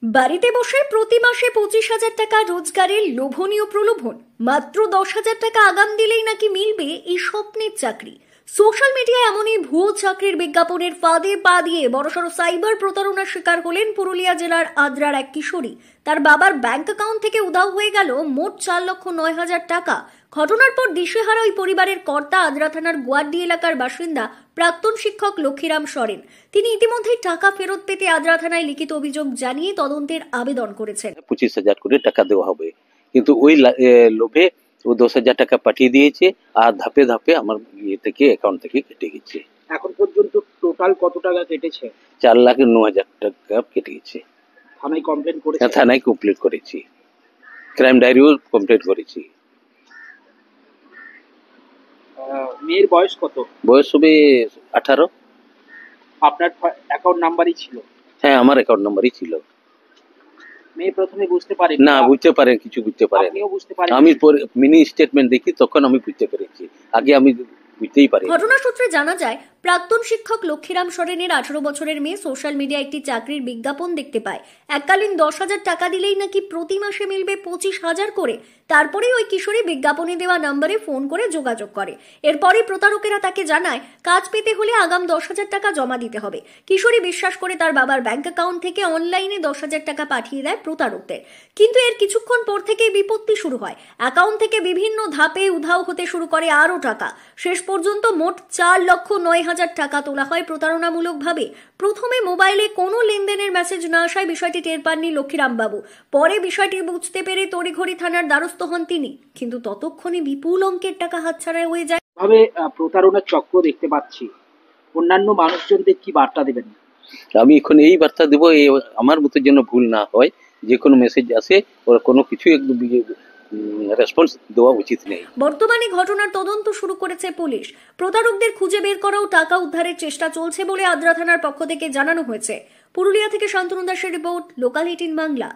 বাড়িতে বসে প্রতি মাসে 25,000 টাকা রোজগারের লোভনীয় প্রলোভন। মাত্র 10,000 টাকা আগাম দিলেই নাকি মিলবে এই স্বপ্নের চাকরি। সোশ্যাল মিডিয়ায় এমনই ভুয়ো চাকরির বিজ্ঞাপনের ফাঁদে পা দিয়ে বড়সড় সাইবার প্রতারণার শিকার হলেন পুরুলিয়া জেলার আদ্রার এক কিশোরী। তার বাবার ব্যাংক অ্যাকাউন্ট থেকে উধাও হয়ে গেল মোট 4,09,000 টাকা। ঘটনার পর দিশেহারা ওই পরিবারের কর্তা আদ্রা থানার গোয়াড্ডি এলাকার বাসিন্দা প্রাক্তন শিক্ষক লক্ষ্মীরাম সরেন। তিনি ইতিমধ্যেই টাকা ফেরত পেতে আদ্রা থানায় লিখিত অভিযোগ জানিয়ে তদন্তের আবেদন করেছেন। 25,000 করে টাকা দেওয়া হবে, কিন্তু ওই লোভে ও 10,000 টাকা পাঠিয়ে দিয়েছে আর ধাপে ধাপে আমার অ্যাকাউন্ট থেকে কেটে গেছে। এখন পর্যন্ত টোটাল কত টাকা কেটেছে? 4,09,000 টাকা কেটে গেছে। থানায় কমপ্লেন করেছে? থানায় কমপ্লিট করেছি, ক্রাইম ডায়েরিও কমপ্লিট করেছি। মেয়ের বয়স কত? বয়স হবে 18। আপনার অ্যাকাউন্ট নাম্বারই ছিল? হ্যাঁ, আমার অ্যাকাউন্ট নাম্বারই ছিল। মেয়ে প্রথমে বুঝতে পারে না, বুঝতে পারেন, কিছু বুঝতে পারেন। আপনিও বুঝতে পারেন? আমি মিনি স্টেটমেন্ট দেখি, তখন আমি বুঝতে পেরেছি, আগে আমি বুঝতেই পারি। ঘটনা সূত্রে জানা যায়, প্রাক্তন শিক্ষক লক্ষ্মীরাম সরেনের 18 বছরের মেয়ে সোশ্যাল মিডিয়ায় একটি চাকরির বিজ্ঞাপন দেখতে পায়। এককালীন 10,000 টাকা দিলেই নাকি প্রতি মাসে মিলবে 25,000 করে। তারপরেই ওই কিশোরী বিজ্ঞাপনে দেওয়া নম্বরে ফোন করে যোগাযোগ করে। এরপরই প্রতারকেরা তাকে জানায় কাজ পেতে হলে আগাম 10,000 টাকা জমা দিতে হবে। কিশোরী বিশ্বাস করে তার বাবার ব্যাংক অ্যাকাউন্ট থেকে অনলাইনে 10,000 টাকা পাঠিয়ে দেয় প্রতারকদের। কিন্তু এর কিছুক্ষণ পর থেকেই বিপত্তি শুরু হয়। অ্যাকাউন্ট থেকে বিভিন্ন ধাপে উধাও হতে শুরু করে আরও টাকা। শেষ পর্যন্ত মোট 4,09,000 টাকা তোলা হয় প্রতারণামূলকভাবে। প্রথমে মোবাইলে কোনো লেনদেনের মেসেজ না আসায় বিষয়টি টের পাননি লক্ষ্মীরাম বাবু। পরে বিষয়টি বুঝতে পেরে তড়িঘড়ি থানার দ্বারস্থ হন তিনি, কিন্তু ততক্ষণে বিপুল অঙ্কের টাকা হাতছাড়া হয়ে যায়। ভাবে প্রতারণার চক্র দেখতে পাচ্ছি, অন্যান্য মানুষজনদের কি বার্তা দেবেন? আমি এখন এই বার্তা দেবো, আমার মতো যেন ভুল না হয়। যে কোনো মেসেজ আসে ওরা কোনো কিছু একদম রেসপন্স দেওয়া উচিত নেই। বর্তমানে ঘটনার তদন্ত শুরু করেছে পুলিশ। প্রতারকদের খুঁজে বের করাও টাকা উদ্ধারের চেষ্টা চলছে বলে আদ্রা থানার পক্ষ থেকে জানানো হয়েছে। পুরুলিয়া থেকে শান্তনু দাসের রিপোর্ট, লোকাল 18 বাংলা।